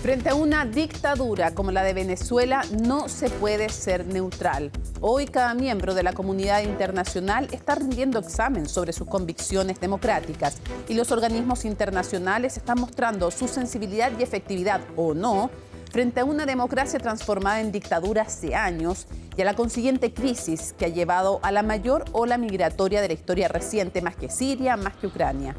Frente a una dictadura como la de Venezuela, no se puede ser neutral. Hoy cada miembro de la comunidad internacional está rindiendo examen sobre sus convicciones democráticas y los organismos internacionales están mostrando su sensibilidad y efectividad, o no, frente a una democracia transformada en dictadura hace años y a la consiguiente crisis que ha llevado a la mayor ola migratoria de la historia reciente, más que Siria, más que Ucrania.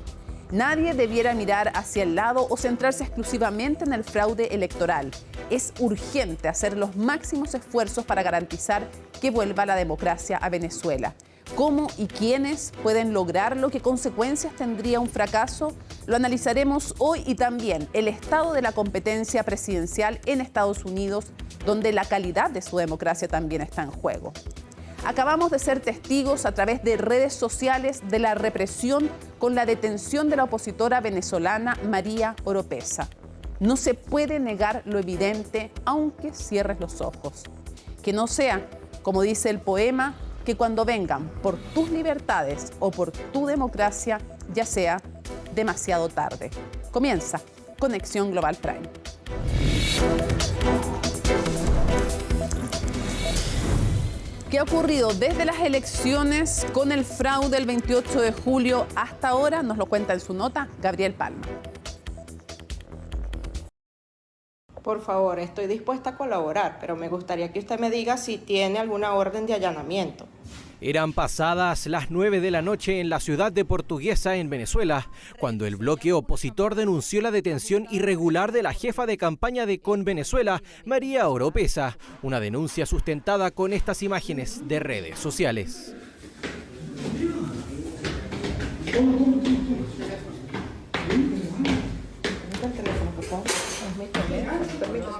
Nadie debiera mirar hacia el lado o centrarse exclusivamente en el fraude electoral. Es urgente hacer los máximos esfuerzos para garantizar que vuelva la democracia a Venezuela. ¿Cómo y quiénes pueden lograrlo? ¿Qué consecuencias tendría un fracaso? Lo analizaremos hoy, y también el estado de la competencia presidencial en Estados Unidos, donde la calidad de su democracia también está en juego. Acabamos de ser testigos a través de redes sociales de la represión con la detención de la opositora venezolana María Oropesa. No se puede negar lo evidente, aunque cierres los ojos. Que no sea, como dice el poema, que cuando vengan por tus libertades o por tu democracia, ya sea demasiado tarde. Comienza Conexión Global Prime. ¿Qué ha ocurrido desde las elecciones con el fraude del 28 de julio hasta ahora? Nos lo cuenta en su nota Gabriel Palma. Por favor, estoy dispuesta a colaborar, pero me gustaría que usted me diga si tiene alguna orden de allanamiento. Eran pasadas las 9 de la noche en la ciudad de Portuguesa, en Venezuela, cuando el bloque opositor denunció la detención irregular de la jefa de campaña de Con Venezuela, María Oropesa, una denuncia sustentada con estas imágenes de redes sociales.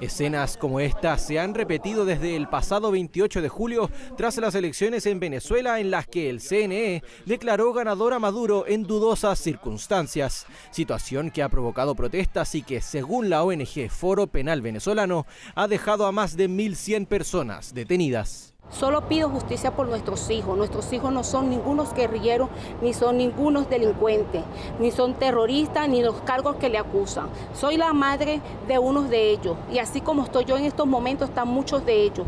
Escenas como esta se han repetido desde el pasado 28 de julio tras las elecciones en Venezuela, en las que el CNE declaró ganador a Maduro en dudosas circunstancias, situación que ha provocado protestas y que, según la ONG Foro Penal Venezolano, ha dejado a más de 1.100 personas detenidas. Solo pido justicia por nuestros hijos. Nuestros hijos no son ningunos guerrilleros, ni son ningunos delincuentes, ni son terroristas, ni los cargos que le acusan. Soy la madre de unos de ellos, y así como estoy yo en estos momentos, están muchos de ellos.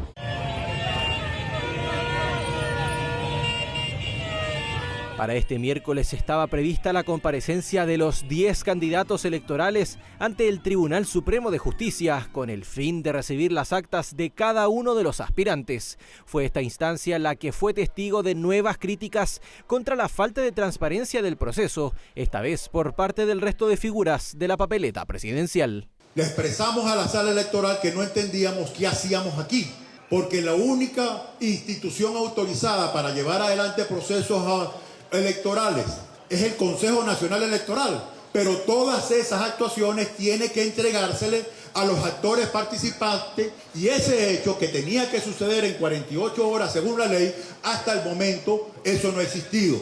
Para este miércoles estaba prevista la comparecencia de los 10 candidatos electorales ante el Tribunal Supremo de Justicia, con el fin de recibir las actas de cada uno de los aspirantes. Fue esta instancia la que fue testigo de nuevas críticas contra la falta de transparencia del proceso, esta vez por parte del resto de figuras de la papeleta presidencial. Le expresamos a la sala electoral que no entendíamos qué hacíamos aquí, porque la única institución autorizada para llevar adelante procesos electorales es el Consejo Nacional Electoral, pero todas esas actuaciones tienen que entregársele a los actores participantes, y ese hecho que tenía que suceder en 48 horas según la ley, hasta el momento eso no ha existido.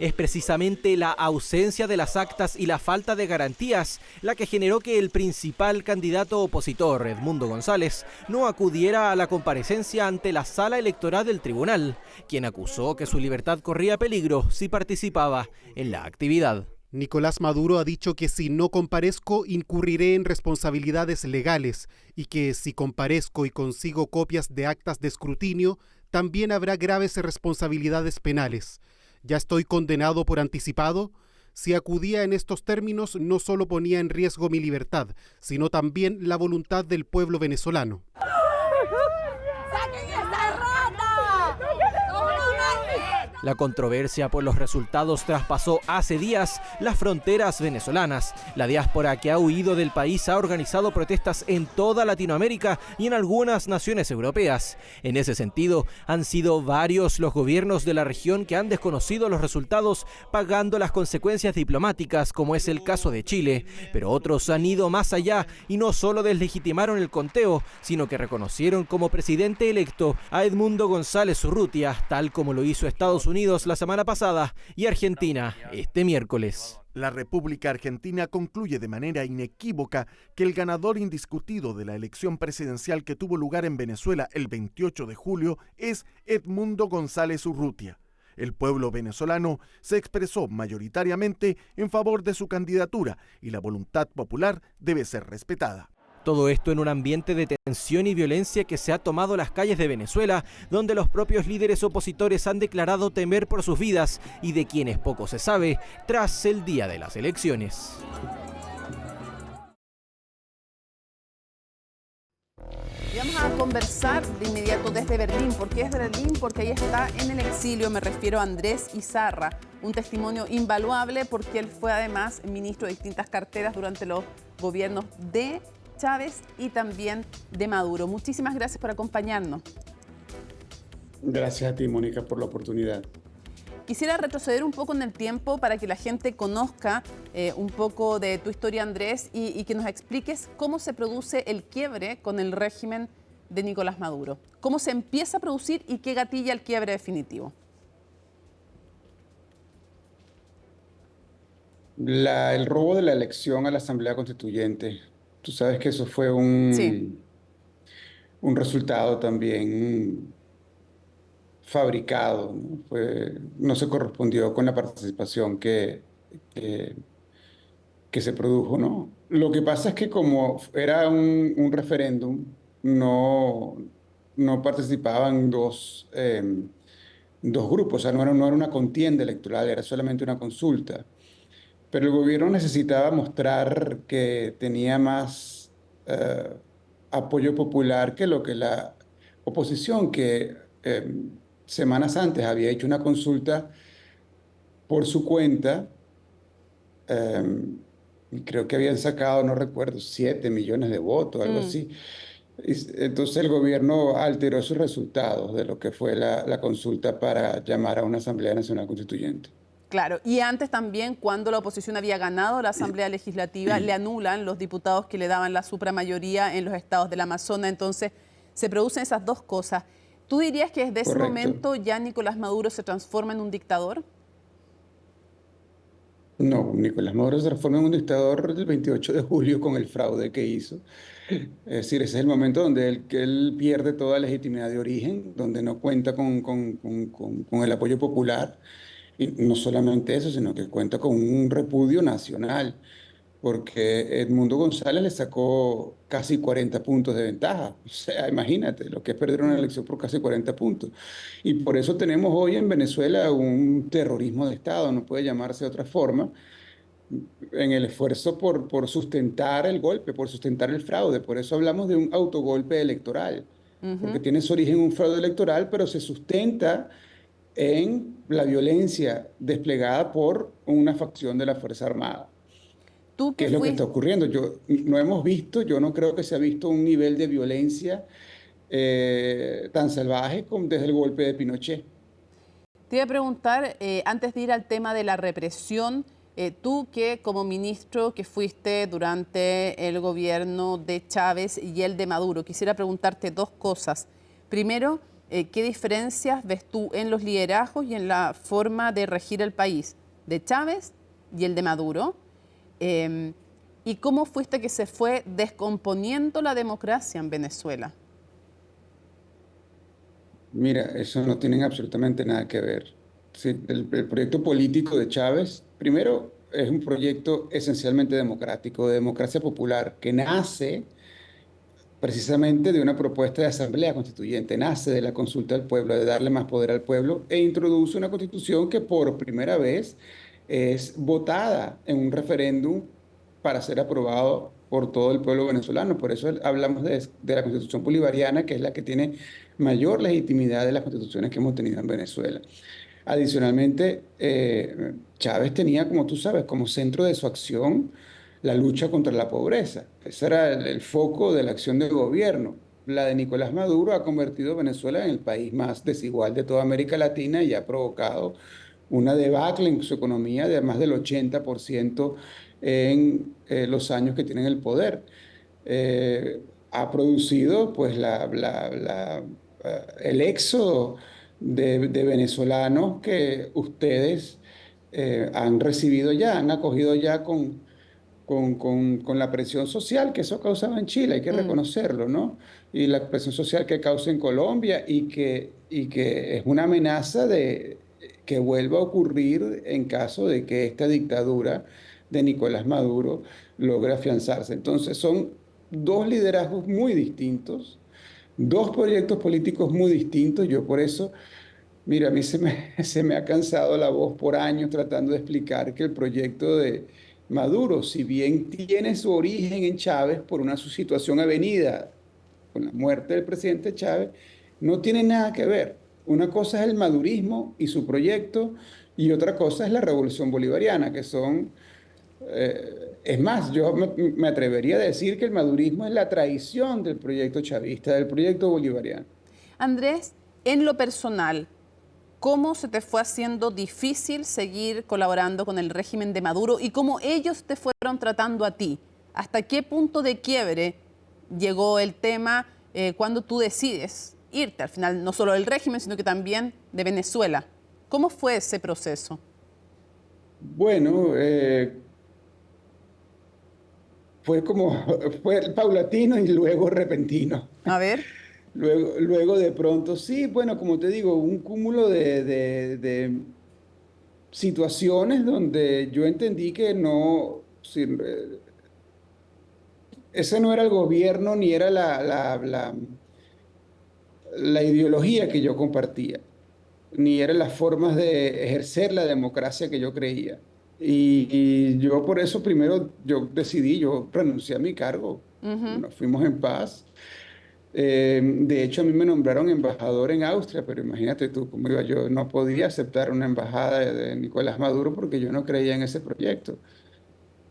Es precisamente la ausencia de las actas y la falta de garantías la que generó que el principal candidato opositor, Edmundo González, no acudiera a la comparecencia ante la sala electoral del tribunal, quien acusó que su libertad corría peligro si participaba en la actividad. Nicolás Maduro ha dicho que si no comparezco incurriré en responsabilidades legales, y que si comparezco y consigo copias de actas de escrutinio, también habrá graves responsabilidades penales. ¿Ya estoy condenado por anticipado? Si acudía en estos términos, no solo ponía en riesgo mi libertad, sino también la voluntad del pueblo venezolano. La controversia por los resultados traspasó hace días las fronteras venezolanas. La diáspora que ha huido del país ha organizado protestas en toda Latinoamérica y en algunas naciones europeas. En ese sentido, han sido varios los gobiernos de la región que han desconocido los resultados, pagando las consecuencias diplomáticas, como es el caso de Chile. Pero otros han ido más allá y no solo deslegitimaron el conteo, sino que reconocieron como presidente electo a Edmundo González Urrutia, tal como lo hizo Estados Unidos la semana pasada y Argentina este miércoles. La República Argentina concluye de manera inequívoca que el ganador indiscutido de la elección presidencial que tuvo lugar en Venezuela el 28 de julio es Edmundo González Urrutia. El pueblo venezolano se expresó mayoritariamente en favor de su candidatura y la voluntad popular debe ser respetada. Todo esto en un ambiente de tensión y violencia que se ha tomado las calles de Venezuela, donde los propios líderes opositores han declarado temer por sus vidas y de quienes poco se sabe tras el día de las elecciones. Y vamos a conversar de inmediato desde Berlín. ¿Por qué es Berlín? Porque ahí está en el exilio, me refiero a Andrés Izarra, un testimonio invaluable porque él fue además ministro de distintas carteras durante los gobiernos de Chávez y también de Maduro. Muchísimas gracias por acompañarnos. Gracias a ti, Mónica, por la oportunidad. Quisiera retroceder un poco en el tiempo para que la gente conozca un poco de tu historia, Andrés, y que nos expliques cómo se produce el quiebre con el régimen de Nicolás Maduro. ¿Cómo se empieza a producir y qué gatilla el quiebre definitivo? El robo de la elección a la Asamblea Constituyente. Tú sabes que eso fue Sí. un resultado también fabricado, ¿no? No se correspondió con la participación que se produjo, ¿no? Lo que pasa es que como era un referéndum, no, no participaban dos grupos, o sea, no era una contienda electoral, era solamente una consulta. Pero el gobierno necesitaba mostrar que tenía más apoyo popular que lo que la oposición, que semanas antes había hecho una consulta por su cuenta, y creo que habían sacado, no recuerdo, 7 millones de votos, algo así. Entonces el gobierno alteró sus resultados de lo que fue la consulta para llamar a una Asamblea Nacional Constituyente. Claro, y antes también, cuando la oposición había ganado la Asamblea Legislativa, le anulan los diputados que le daban la supramayoría en los estados del Amazonas. Entonces, se producen esas dos cosas. ¿Tú dirías que desde ese momento ya Nicolás Maduro se transforma en un dictador? No, Nicolás Maduro se transforma en un dictador el 28 de julio con el fraude que hizo. Es decir, ese es el momento donde él pierde toda legitimidad de origen, donde no cuenta con el apoyo popular. Y no solamente eso, sino que cuenta con un repudio nacional, porque Edmundo González le sacó casi 40 puntos de ventaja. O sea, imagínate lo que es perder una elección por casi 40 puntos. Y por eso tenemos hoy en Venezuela un terrorismo de Estado, no puede llamarse de otra forma, en el esfuerzo por sustentar el golpe, por sustentar el fraude. Por eso hablamos de un autogolpe electoral, porque tiene su origen en un fraude electoral, pero se sustenta en la violencia desplegada por una facción de la Fuerza Armada. ¿Qué es lo que está ocurriendo? Yo no creo que se ha visto un nivel de violencia tan salvaje como desde el golpe de Pinochet. Te iba a preguntar, antes de ir al tema de la represión, tú que como ministro que fuiste durante el gobierno de Chávez y el de Maduro, quisiera preguntarte dos cosas. Primero, ¿qué diferencias ves tú en los liderazgos y en la forma de regir el país de Chávez y el de Maduro? ¿Y cómo fuiste que se fue descomponiendo la democracia en Venezuela? Mira, eso no tiene absolutamente nada que ver. Sí, el proyecto político de Chávez, primero, es un proyecto esencialmente democrático, de democracia popular, que nace precisamente de una propuesta de asamblea constituyente, nace de la consulta del pueblo, de darle más poder al pueblo, e introduce una constitución que por primera vez es votada en un referéndum para ser aprobado por todo el pueblo venezolano. Por eso hablamos de la constitución bolivariana, que es la que tiene mayor legitimidad de las constituciones que hemos tenido en Venezuela. Adicionalmente, Chávez tenía, como tú sabes, como centro de su acción la lucha contra la pobreza. Ese era el foco de la acción del gobierno. La de Nicolás Maduro ha convertido a Venezuela en el país más desigual de toda América Latina y ha provocado una debacle en su economía de más del 80% en los años que tienen el poder. Ha producido pues el éxodo de venezolanos que ustedes han recibido ya, han acogido ya con la presión social que eso causaba en Chile, hay que reconocerlo, ¿no? Y la presión social que causa en Colombia y que es una amenaza de que vuelva a ocurrir en caso de que esta dictadura de Nicolás Maduro logre afianzarse. Entonces son dos liderazgos muy distintos, dos proyectos políticos muy distintos. Yo por eso, mira, a mí se me ha cansado la voz por años tratando de explicar que el proyecto de Maduro, si bien tiene su origen en Chávez por una situación avenida con la muerte del presidente Chávez, no tiene nada que ver. Una cosa es el madurismo y su proyecto, y otra cosa es la revolución bolivariana, que son... es más, yo me atrevería a decir que el madurismo es la traición del proyecto chavista, del proyecto bolivariano. Andrés, en lo personal, ¿cómo se te fue haciendo difícil seguir colaborando con el régimen de Maduro y cómo ellos te fueron tratando a ti? ¿Hasta qué punto de quiebre llegó el tema cuando tú decides irte al final, no solo del régimen, sino que también de Venezuela? ¿Cómo fue ese proceso? Bueno, fue paulatino y luego repentino. A ver. Luego de pronto, sí, bueno, como te digo, un cúmulo de situaciones donde yo entendí que no, ese no era el gobierno ni era la ideología que yo compartía, ni eran las formas de ejercer la democracia que yo creía. Y yo por eso primero yo renuncié a mi cargo. Nos fuimos en paz. De hecho, a mí me nombraron embajador en Austria, pero imagínate tú cómo iba. Yo no podía aceptar una embajada de Nicolás Maduro porque yo no creía en ese proyecto.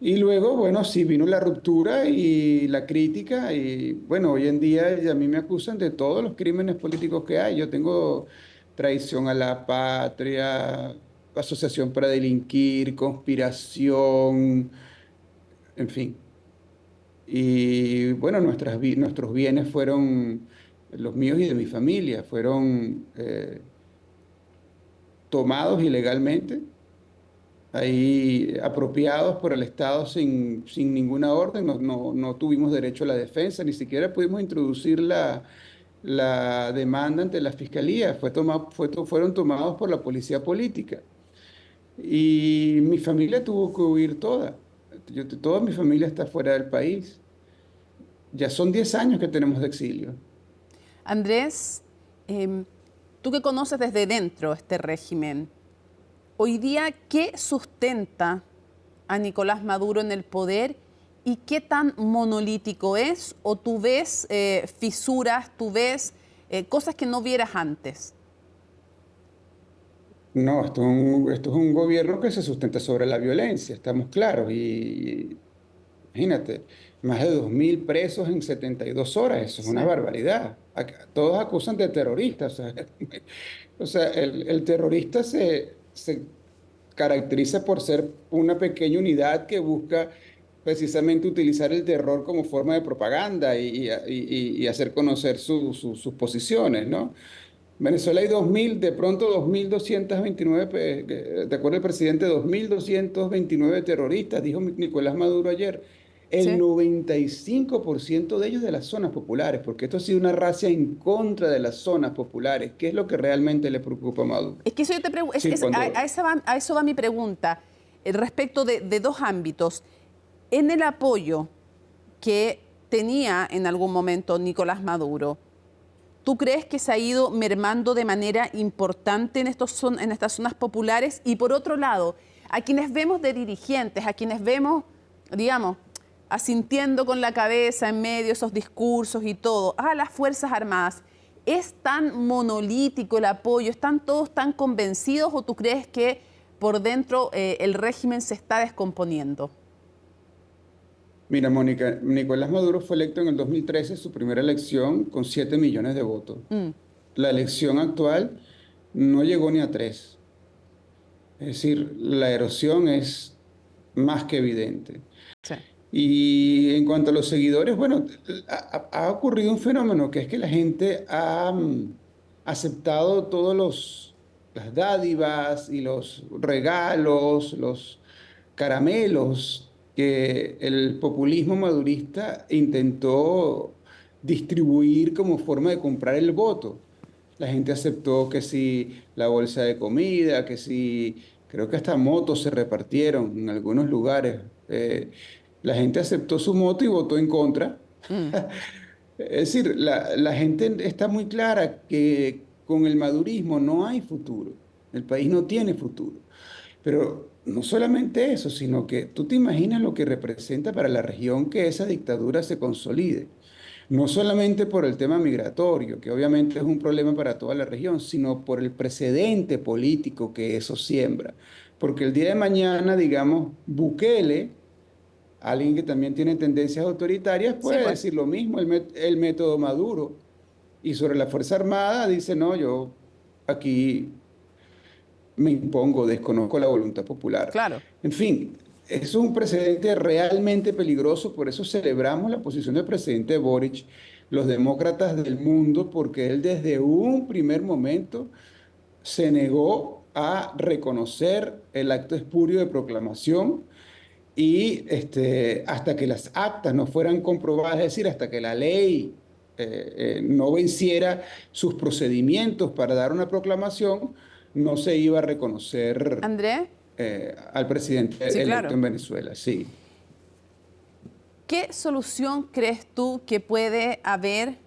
Y luego, bueno, sí vino la ruptura y la crítica, y bueno, hoy en día a mí me acusan de todos los crímenes políticos que hay. Yo tengo traición a la patria, asociación para delinquir, conspiración, en fin. Y bueno, nuestros bienes fueron, los míos y de mi familia, fueron tomados ilegalmente, ahí apropiados por el Estado sin ninguna orden. No tuvimos derecho a la defensa, ni siquiera pudimos introducir la demanda ante la fiscalía. Fueron tomados por la policía política. Y mi familia tuvo que huir toda. Toda mi familia está fuera del país. Ya son 10 años que tenemos de exilio. Andrés, tú que conoces desde dentro este régimen, hoy día, ¿qué sustenta a Nicolás Maduro en el poder y qué tan monolítico es? ¿O tú ves fisuras, tú ves cosas que no vieras antes? No, esto es un gobierno que se sustenta sobre la violencia, estamos claros. Y imagínate, más de 2.000 presos en 72 horas, eso es una barbaridad. Todos acusan de terroristas. O sea, el terrorista se caracteriza por ser una pequeña unidad que busca precisamente utilizar el terror como forma de propaganda y hacer conocer sus posiciones, ¿no? Venezuela hay 2.000, de pronto 2.229, de acuerdo al presidente, 2.229 terroristas, dijo Nicolás Maduro ayer. El 95% de ellos de las zonas populares, porque esto ha sido una racia en contra de las zonas populares. ¿Qué es lo que realmente le preocupa a Maduro? Es que eso yo te pregunto, a eso va mi pregunta, respecto de dos ámbitos. En el apoyo que tenía en algún momento Nicolás Maduro, ¿tú crees que se ha ido mermando de manera importante en estas zonas populares? Y por otro lado, a quienes vemos de dirigentes, a quienes vemos, digamos, asintiendo con la cabeza en medio de esos discursos y todo, a las Fuerzas Armadas, ¿es tan monolítico el apoyo? ¿Están todos tan convencidos o tú crees que por dentro el régimen se está descomponiendo? Mira, Mónica, Nicolás Maduro fue electo en el 2013, su primera elección, con 7 millones de votos. La elección actual no llegó ni a 3. Es decir, la erosión es más que evidente. Sí. Y en cuanto a los seguidores, bueno, ha ocurrido un fenómeno que es que la gente ha aceptado todas las dádivas y los regalos, los caramelos que el populismo madurista intentó distribuir como forma de comprar el voto. La gente aceptó que si la bolsa de comida, que si, creo que hasta motos se repartieron en algunos lugares. La gente aceptó su moto y votó en contra Es decir, la gente está muy clara que con el madurismo no hay futuro. El país no tiene futuro. Pero no solamente eso, sino que tú te imaginas lo que representa para la región que esa dictadura se consolide. No solamente por el tema migratorio, que obviamente es un problema para toda la región, sino por el precedente político que eso siembra. Porque el día de mañana, digamos, Bukele, alguien que también tiene tendencias autoritarias, puede decir lo mismo, el método Maduro. Y sobre la Fuerza Armada dice, no, yo aquí me impongo, desconozco la voluntad popular. Claro. En fin, eso es un precedente realmente peligroso, por eso celebramos la posición del presidente Boric, los demócratas del mundo, porque él desde un primer momento se negó a reconocer el acto espurio de proclamación y hasta que las actas no fueran comprobadas, es decir, hasta que la ley no venciera sus procedimientos para dar una proclamación, no se iba a reconocer André, al presidente electo en Venezuela. Sí. ¿Qué solución crees tú que puede haber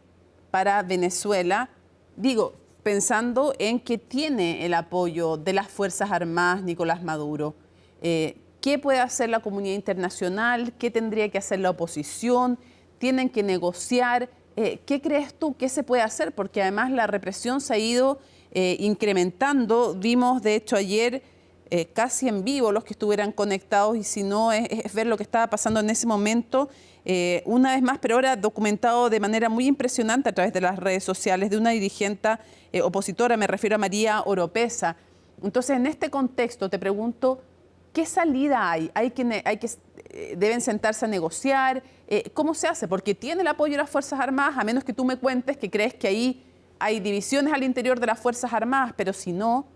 para Venezuela? Digo, pensando en que tiene el apoyo de las Fuerzas Armadas Nicolás Maduro. ¿Qué puede hacer la comunidad internacional? ¿Qué tendría que hacer la oposición? ¿Tienen que negociar? ¿Qué crees tú que se puede hacer? Porque además la represión se ha ido incrementando. Vimos, de hecho, ayer casi en vivo los que estuvieran conectados, y si no, es ver lo que estaba pasando en ese momento, una vez más, pero ahora documentado de manera muy impresionante a través de las redes sociales, de una dirigente opositora, me refiero a María Oropesa. Entonces, en este contexto, te pregunto, ¿qué salida hay? ¿Deben sentarse a negociar? ¿Cómo se hace? Porque tiene el apoyo de las Fuerzas Armadas, a menos que tú me cuentes que crees que ahí hay divisiones al interior de las Fuerzas Armadas, pero si no,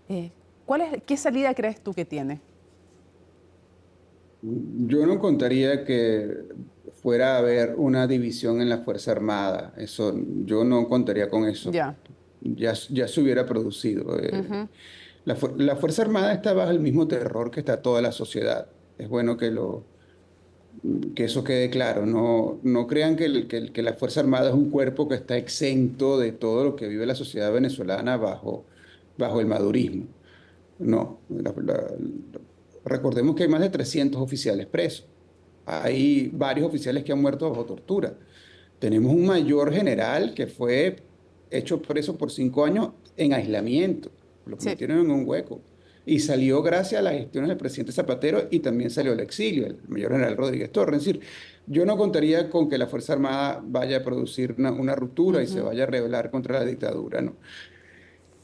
¿qué salida crees tú que tiene? Yo no contaría que fuera a haber una división en la Fuerza Armada. Eso, yo no contaría con eso. Ya se hubiera producido. La Fuerza Armada está bajo el mismo terror que está toda la sociedad. Es bueno que eso quede claro. No crean que la Fuerza Armada es un cuerpo que está exento de todo lo que vive la sociedad venezolana bajo el madurismo. No. Recordemos que hay más de 300 oficiales presos. Hay varios oficiales que han muerto bajo tortura. Tenemos un mayor general que fue hecho preso por 5 años en aislamiento. Lo metieron en un hueco. Y salió gracias a las gestiones del presidente Zapatero, y también salió al exilio, el mayor general Rodríguez Torres. Es decir, yo no contaría con que la Fuerza Armada vaya a producir una ruptura y se vaya a rebelar contra la dictadura, no.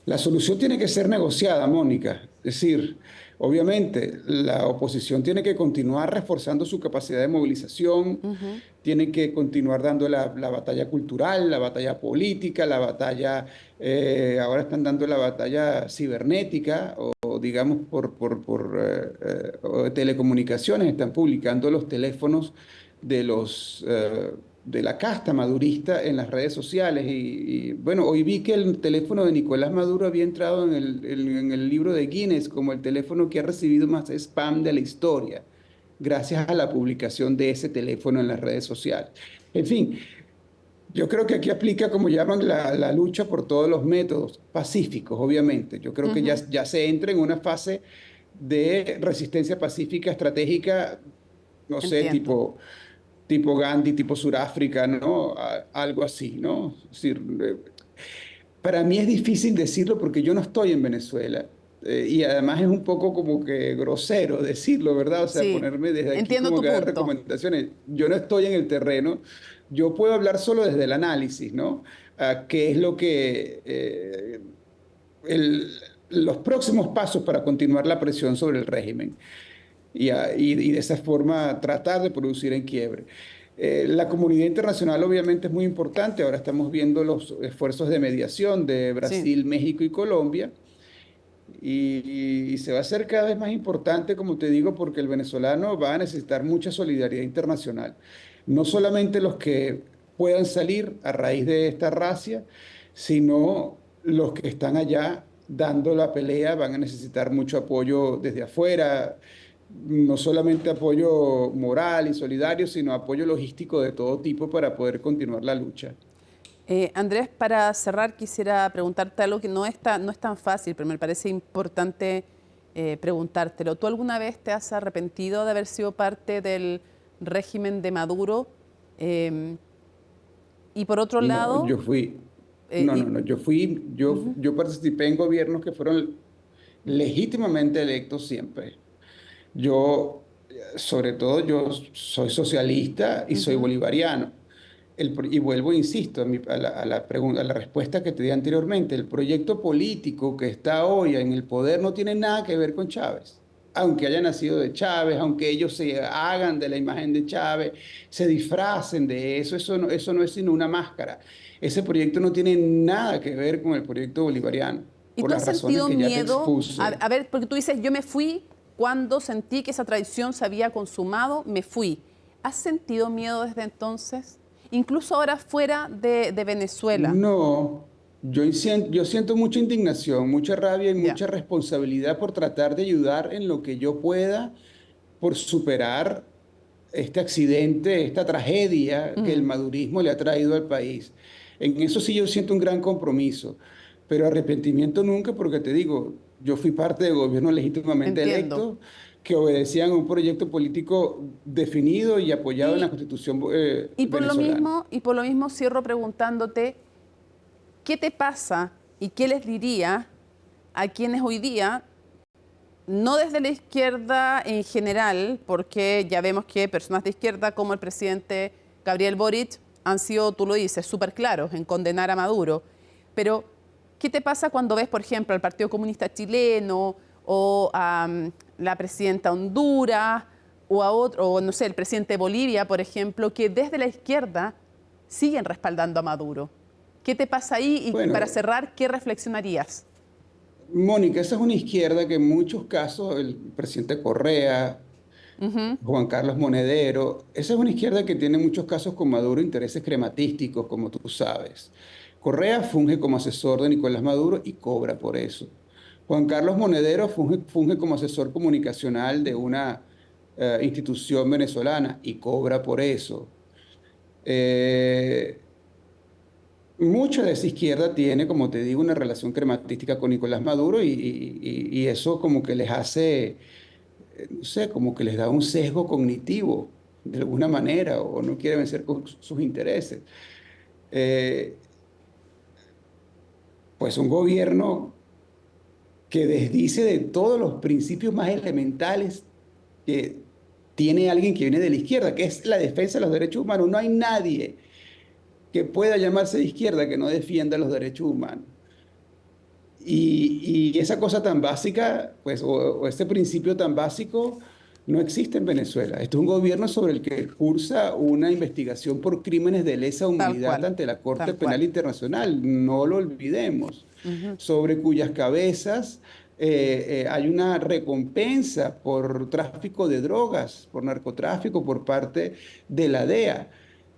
La solución tiene que ser negociada, Mónica. Es decir, obviamente la oposición tiene que continuar reforzando su capacidad de movilización, tiene que continuar dando la batalla cultural, la batalla política, la batalla, ahora están dando la batalla cibernética, o digamos por telecomunicaciones, están publicando los teléfonos de la casta madurista en las redes sociales. Y bueno, hoy vi que el teléfono de Nicolás Maduro había entrado en el libro de Guinness como el teléfono que ha recibido más spam de la historia, gracias a la publicación de ese teléfono en las redes sociales. En fin, yo creo que aquí aplica, como llaman, la lucha por todos los métodos pacíficos, obviamente. Yo creo que ya se entra en una fase de resistencia pacífica estratégica, no sé, tipo Gandhi, tipo Sudáfrica, ¿no? Algo así, ¿no? Es decir, para mí es difícil decirlo porque yo no estoy en Venezuela. Y además es un poco como que grosero decirlo, ¿verdad? O sea, ponerme desde aquí como que dar recomendaciones. Yo no estoy en el terreno. Yo puedo hablar solo desde el análisis, ¿no? ¿Qué es lo que... los próximos pasos para continuar la presión sobre el régimen? Y de esa forma tratar de producir en quiebre. La comunidad internacional obviamente es muy importante. Ahora estamos viendo los esfuerzos de mediación de Brasil, México y Colombia. Y se va a hacer cada vez más importante, como te digo, porque el venezolano va a necesitar mucha solidaridad internacional. No solamente los que puedan salir a raíz de esta racia, sino los que están allá dando la pelea van a necesitar mucho apoyo desde afuera. no solamente apoyo moral y solidario, sino apoyo logístico de todo tipo para poder continuar la lucha. Andrés, para cerrar quisiera preguntarte algo que no es tan fácil, pero me parece importante preguntártelo. ¿Tú alguna vez te has arrepentido de haber sido parte del régimen de Maduro? Y por otro lado... Yo fui... Yo participé en gobiernos que fueron legítimamente electos siempre. Sobre todo, yo soy socialista y soy bolivariano. Y vuelvo, insisto, a la respuesta que te di anteriormente. El proyecto político que está hoy en el poder no tiene nada que ver con Chávez. Aunque haya nacido de Chávez, aunque ellos se hagan de la imagen de Chávez, se disfracen de eso no es sino una máscara. Ese proyecto no tiene nada que ver con el proyecto bolivariano. ¿Y tú has sentido miedo? A ver, porque tú dices, yo me fui cuando sentí que esa traición se había consumado, me fui. ¿Has sentido miedo desde entonces? Incluso ahora fuera de Venezuela. No, yo siento mucha indignación, mucha rabia y mucha responsabilidad por tratar de ayudar en lo que yo pueda por superar este accidente, esta tragedia que el madurismo le ha traído al país. En eso sí yo siento un gran compromiso, pero arrepentimiento nunca, porque te digo, yo fui parte de gobierno legítimamente electo, que obedecían a un proyecto político definido y apoyado en la Constitución venezolana. Y por lo mismo cierro preguntándote, ¿qué te pasa y qué les diría a quienes hoy día, no desde la izquierda en general, porque ya vemos que personas de izquierda como el presidente Gabriel Boric han sido, tú lo dices, súper claros en condenar a Maduro, pero ¿qué te pasa cuando ves, por ejemplo, al Partido Comunista Chileno o a la presidenta Honduras o no sé, el presidente de Bolivia, por ejemplo, que desde la izquierda siguen respaldando a Maduro? ¿Qué te pasa ahí? Y bueno, para cerrar, ¿qué reflexionarías? Mónica, esa es una izquierda que en muchos casos, el presidente Correa, Juan Carlos Monedero, esa es una izquierda que tiene en muchos casos con Maduro intereses crematísticos, como tú sabes. Correa funge como asesor de Nicolás Maduro y cobra por eso. Juan Carlos Monedero funge como asesor comunicacional de una institución venezolana y cobra por eso. Mucha de esa izquierda tiene, como te digo, una relación crematística con Nicolás Maduro y eso como que les hace, no sé, como que les da un sesgo cognitivo de alguna manera o no quiere vencer con sus intereses. Pues un gobierno que desdice de todos los principios más elementales que tiene alguien que viene de la izquierda, que es la defensa de los derechos humanos. No hay nadie que pueda llamarse de izquierda que no defienda los derechos humanos. Y esa cosa tan básica, pues, o este principio tan básico, no existe en Venezuela. Esto es un gobierno sobre el que cursa una investigación por crímenes de lesa humanidad ante la Corte Penal Internacional. No lo olvidemos. Sobre cuyas cabezas hay una recompensa por tráfico de drogas, por narcotráfico por parte de la DEA.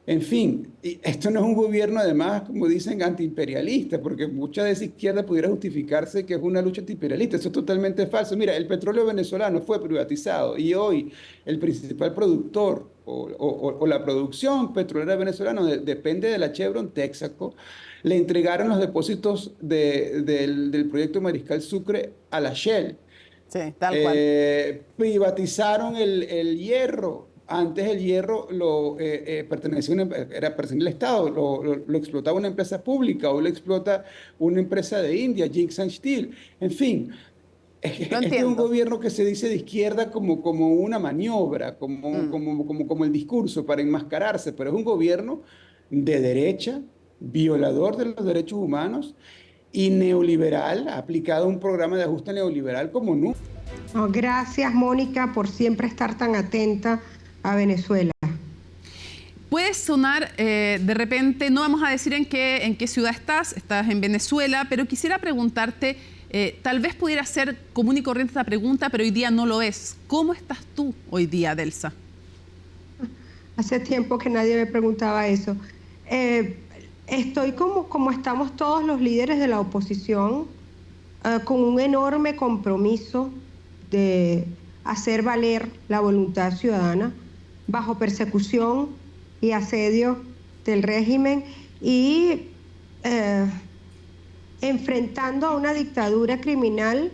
En fin, esto no es un gobierno, además, como dicen, antiimperialista, porque mucha de esa izquierda pudiera justificarse que es una lucha antiimperialista. Eso es totalmente falso. Mira, el petróleo venezolano fue privatizado y hoy el principal productor o la producción petrolera venezolana depende de la Chevron Texaco. Le entregaron los depósitos del proyecto Mariscal Sucre a la Shell. Sí, tal cual. Privatizaron el hierro. Antes el hierro pertenecía al Estado, lo explotaba una empresa pública, o lo explota una empresa de India, Jingsan Steel. En fin, este es un gobierno que se dice de izquierda como una maniobra, como el discurso para enmascararse, pero es un gobierno de derecha, violador de los derechos humanos y neoliberal, ha aplicado un programa de ajuste neoliberal como nunca. Gracias, Mónica, por siempre estar tan atenta a Venezuela. Puede sonar de repente, no vamos a decir en qué ciudad estás en Venezuela, pero quisiera preguntarte, tal vez pudiera ser común y corriente esta pregunta, pero hoy día no lo es. ¿Cómo estás tú hoy día, Delsa? Hace tiempo que nadie me preguntaba eso. Estoy como estamos todos los líderes de la oposición, con un enorme compromiso de hacer valer la voluntad ciudadana bajo persecución y asedio del régimen y enfrentando a una dictadura criminal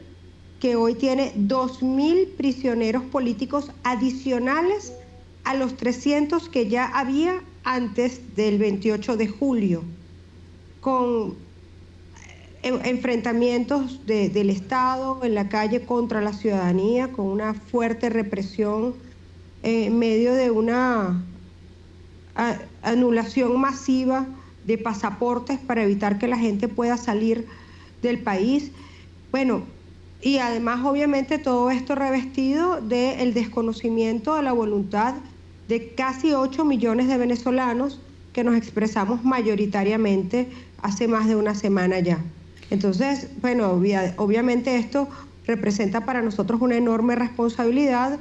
que hoy tiene 2.000 prisioneros políticos adicionales a los 300 que ya había antes del 28 de julio, con enfrentamientos del Estado en la calle contra la ciudadanía, con una fuerte represión en medio de una anulación masiva de pasaportes para evitar que la gente pueda salir del país. Bueno, y además obviamente todo esto revestido del desconocimiento de la voluntad de casi 8 millones de venezolanos que nos expresamos mayoritariamente hace más de una semana ya. Entonces, bueno, obviamente esto representa para nosotros una enorme responsabilidad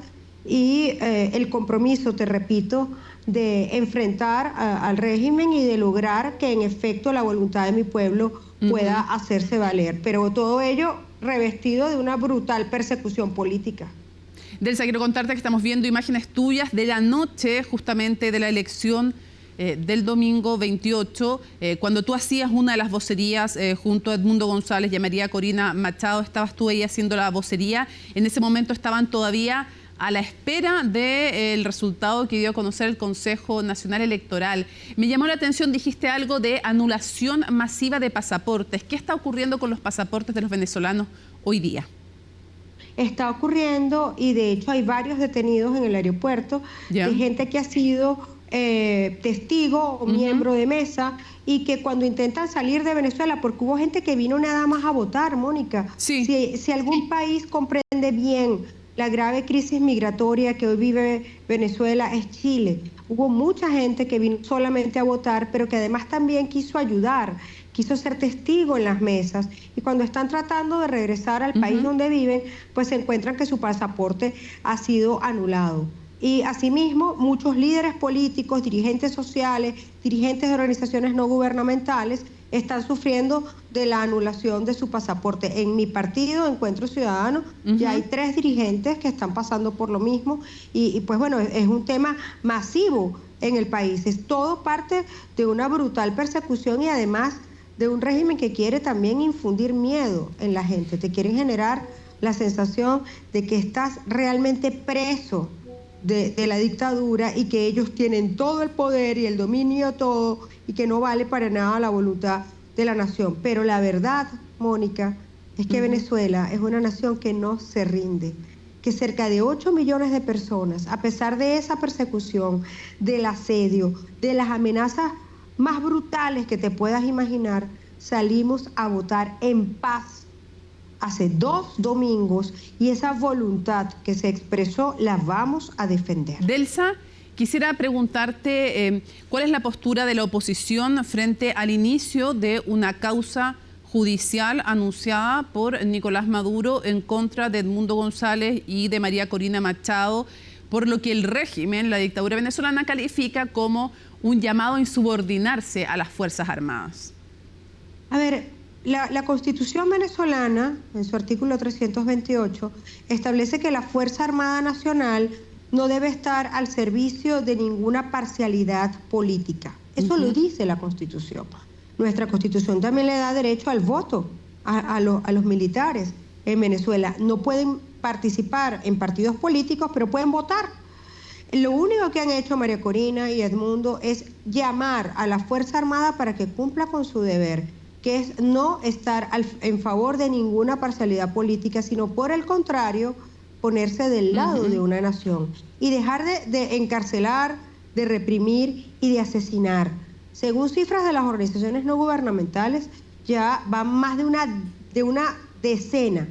y el compromiso, te repito, de enfrentar al régimen y de lograr que en efecto la voluntad de mi pueblo pueda hacerse valer. Pero todo ello revestido de una brutal persecución política. Delsa, quiero contarte que estamos viendo imágenes tuyas de la noche justamente de la elección del domingo 28, cuando tú hacías una de las vocerías junto a Edmundo González y a María Corina Machado, estabas tú ahí haciendo la vocería. En ese momento estaban todavía a la espera del resultado que dio a conocer el Consejo Nacional Electoral. Me llamó la atención, dijiste algo de anulación masiva de pasaportes. ¿Qué está ocurriendo con los pasaportes de los venezolanos hoy día? Está ocurriendo, y de hecho hay varios detenidos en el aeropuerto, de gente que ha sido testigo o miembro de mesa y que cuando intentan salir de Venezuela, porque hubo gente que vino nada más a votar, Mónica. Sí. Si algún país comprende bien la grave crisis migratoria que hoy vive Venezuela, es Chile. Hubo mucha gente que vino solamente a votar, pero que además también quiso ayudar, quiso ser testigo en las mesas, y cuando están tratando de regresar al país donde viven, pues se encuentran que su pasaporte ha sido anulado. Y asimismo, muchos líderes políticos, dirigentes sociales, dirigentes de organizaciones no gubernamentales están sufriendo de la anulación de su pasaporte. En mi partido, Encuentro Ciudadano, ya hay 3 dirigentes que están pasando por lo mismo y pues bueno, es un tema masivo en el país. Es todo parte de una brutal persecución y además de un régimen que quiere también infundir miedo en la gente. Te quieren generar la sensación de que estás realmente preso de la dictadura y que ellos tienen todo el poder y el dominio de todo y que no vale para nada la voluntad de la nación. Pero la verdad, Mónica, es que Venezuela es una nación que no se rinde, que cerca de 8 millones de personas, a pesar de esa persecución, del asedio, de las amenazas más brutales que te puedas imaginar, salimos a votar en paz hace 2 domingos y esa voluntad que se expresó la vamos a defender. Delsa, quisiera preguntarte cuál es la postura de la oposición frente al inicio de una causa judicial anunciada por Nicolás Maduro en contra de Edmundo González y de María Corina Machado, por lo que el régimen, la dictadura venezolana, califica como un llamado a insubordinarse a las Fuerzas Armadas. A ver, la Constitución venezolana, en su artículo 328, establece que la Fuerza Armada Nacional no debe estar al servicio de ninguna parcialidad política. Eso lo dice la Constitución. Nuestra Constitución también le da derecho al voto a los militares en Venezuela. No pueden participar en partidos políticos, pero pueden votar. Lo único que han hecho María Corina y Edmundo es llamar a la Fuerza Armada para que cumpla con su deber, que es no estar en favor de ninguna parcialidad política, sino por el contrario, ponerse del lado de una nación y dejar de encarcelar, de reprimir y de asesinar. Según cifras de las organizaciones no gubernamentales, ya van más de una decena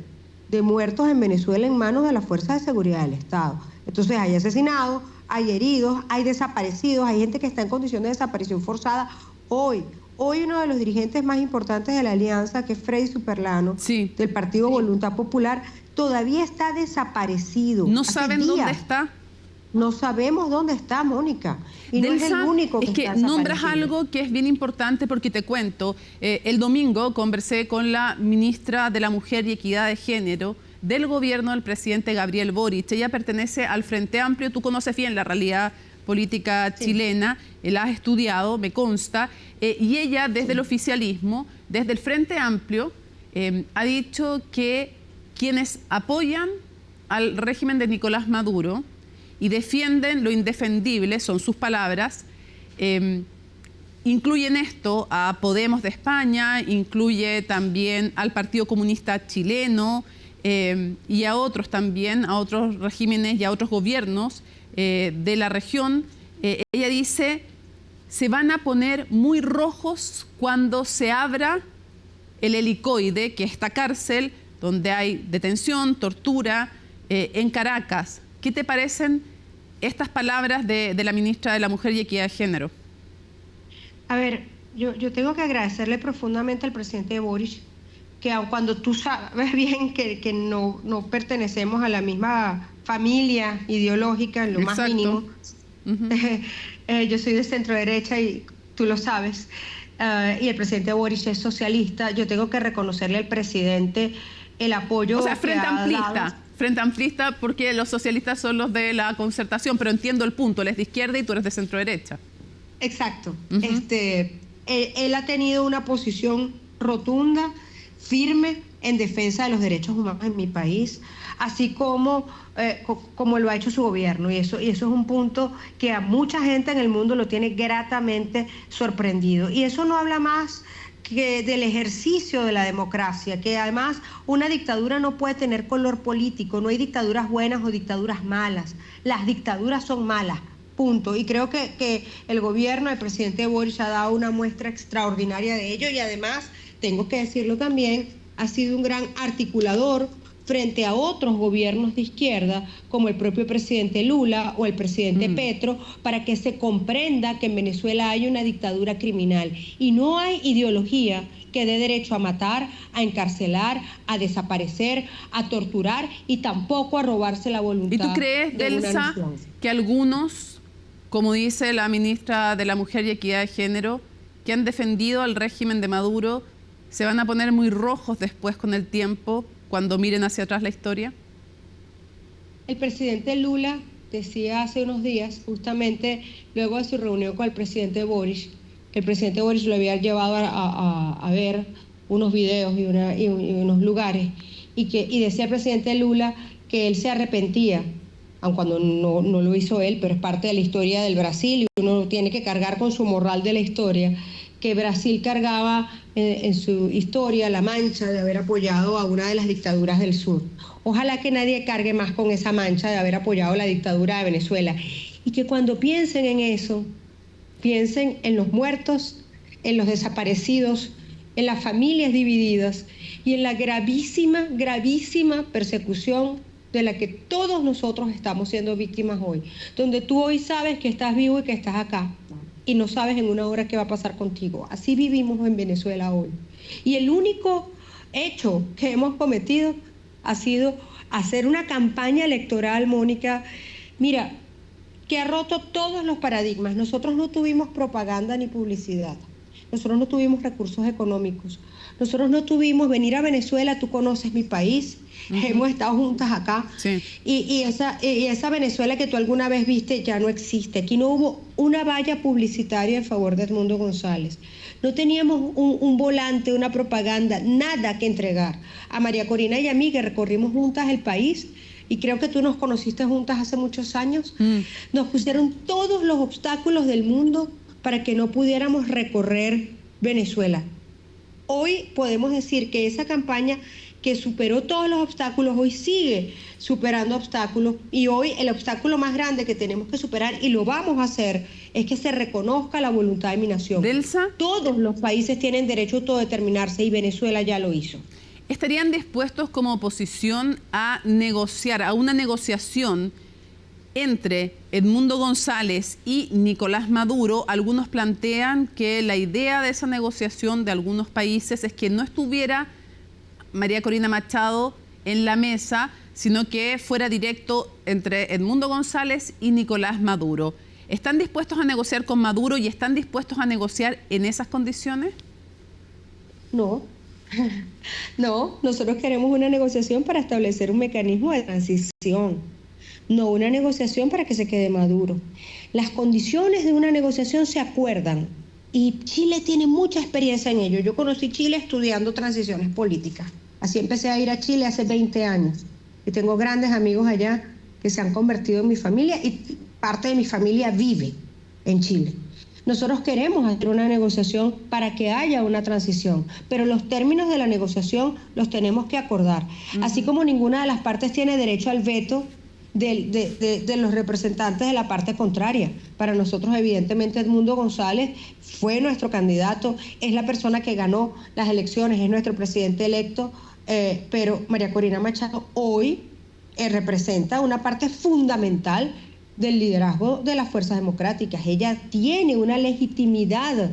de muertos en Venezuela en manos de las fuerzas de seguridad del Estado. Entonces hay asesinados, hay heridos, hay desaparecidos, hay gente que está en condición de desaparición forzada. Hoy uno de los dirigentes más importantes de la alianza, que es Freddy Superlano, del Partido Voluntad Popular, todavía está desaparecido. ¿No saben dónde está? No sabemos dónde está, Mónica. Y Delsa, no es el único que está desaparecido. Nombras algo que es bien importante porque te cuento. El domingo conversé con la ministra de la Mujer y Equidad de Género, del gobierno del presidente Gabriel Boric. Ella pertenece al Frente Amplio, tú conoces bien la realidad política chilena, la has estudiado, me consta, y ella desde el oficialismo, desde el Frente Amplio, ha dicho que quienes apoyan al régimen de Nicolás Maduro y defienden lo indefendible, son sus palabras, incluyen esto a Podemos de España, incluye también al Partido Comunista Chileno y a otros también, a otros regímenes y a otros gobiernos de la región. Ella dice, se van a poner muy rojos cuando se abra el helicoide, que es esta cárcel donde hay detención, tortura, en Caracas. ¿Qué te parecen estas palabras de la ministra de la Mujer y Equidad de Género? A ver, yo tengo que agradecerle profundamente al presidente Boric, que aun cuando tú sabes bien que no pertenecemos a la misma familia ideológica en lo más mínimo, yo soy de centro derecha y tú lo sabes, y el presidente Boric es socialista, yo tengo que reconocerle al presidente el apoyo. O sea, frente amplista, porque los socialistas son los de la concertación, pero entiendo el punto, él es de izquierda y tú eres de centro derecha. Exacto. Él ha tenido una posición rotunda, firme, en defensa de los derechos humanos en mi país, así como lo ha hecho su gobierno. Y eso es un punto que a mucha gente en el mundo lo tiene gratamente sorprendido. Y eso no habla más que del ejercicio de la democracia, que además una dictadura no puede tener color político, no hay dictaduras buenas o dictaduras malas, las dictaduras son malas. Punto. Y creo que el gobierno del presidente Boric ha dado una muestra extraordinaria de ello y además, tengo que decirlo también, ha sido un gran articulador frente a otros gobiernos de izquierda, como el propio presidente Lula o el presidente Petro, para que se comprenda que en Venezuela hay una dictadura criminal y no hay ideología que dé derecho a matar, a encarcelar, a desaparecer, a torturar y tampoco a robarse la voluntad. ¿Y tú crees, Delsa, que algunos, como dice la ministra de la Mujer y Equidad de Género, que han defendido al régimen de Maduro, se van a poner muy rojos después con el tiempo cuando miren hacia atrás la historia? El presidente Lula decía hace unos días, justamente luego de su reunión con el presidente Boric, que el presidente Boric lo había llevado a ver unos videos y unos lugares, y decía el presidente Lula que él se arrepentía, aun cuando no lo hizo él, pero es parte de la historia del Brasil y uno tiene que cargar con su morral de la historia, que Brasil cargaba en su historia la mancha de haber apoyado a una de las dictaduras del sur. Ojalá que nadie cargue más con esa mancha de haber apoyado la dictadura de Venezuela. Y que cuando piensen en eso, piensen en los muertos, en los desaparecidos, en las familias divididas y en la gravísima, gravísima persecución de la que todos nosotros estamos siendo víctimas hoy. Donde tú hoy sabes que estás vivo y que estás acá, y no sabes en una hora qué va a pasar contigo. Así vivimos en Venezuela hoy. Y el único hecho que hemos cometido ha sido hacer una campaña electoral, Mónica, mira, que ha roto todos los paradigmas. Nosotros no tuvimos propaganda ni publicidad. Nosotros no tuvimos recursos económicos. Nosotros no tuvimos venir a Venezuela, tú conoces mi país, hemos estado juntas acá. Sí. Y esa Venezuela que tú alguna vez viste ya no existe. Aquí no hubo una valla publicitaria en favor de Edmundo González. No teníamos un volante, una propaganda, nada que entregar. A María Corina y a mí, que recorrimos juntas el país, y creo que tú nos conociste juntas hace muchos años, nos pusieron todos los obstáculos del mundo para que no pudiéramos recorrer Venezuela. Hoy podemos decir que esa campaña que superó todos los obstáculos, hoy sigue superando obstáculos, y hoy el obstáculo más grande que tenemos que superar, y lo vamos a hacer, es que se reconozca la voluntad de mi nación. Delsa, todos los países tienen derecho a autodeterminarse y Venezuela ya lo hizo. ¿Estarían dispuestos como oposición a negociar, a una negociación entre Edmundo González y Nicolás Maduro? Algunos plantean que la idea de esa negociación de algunos países es que no estuviera María Corina Machado en la mesa, sino que fuera directo entre Edmundo González y Nicolás Maduro. ¿Están dispuestos a negociar con Maduro y están dispuestos a negociar en esas condiciones? No, No, nosotros queremos una negociación para establecer un mecanismo de transición, no una negociación para que se quede Maduro. Las condiciones de una negociación se acuerdan y Chile tiene mucha experiencia en ello. Yo conocí Chile estudiando transiciones políticas. Así empecé a ir a Chile hace 20 años y tengo grandes amigos allá que se han convertido en mi familia y parte de mi familia vive en Chile. Nosotros queremos hacer una negociación para que haya una transición, pero los términos de la negociación los tenemos que acordar. Así como ninguna de las partes tiene derecho al veto de los representantes de la parte contraria. Para nosotros, evidentemente, Edmundo González fue nuestro candidato, es la persona que ganó las elecciones, es nuestro presidente electo, pero María Corina Machado hoy representa una parte fundamental del liderazgo de las fuerzas democráticas. Ella tiene una legitimidad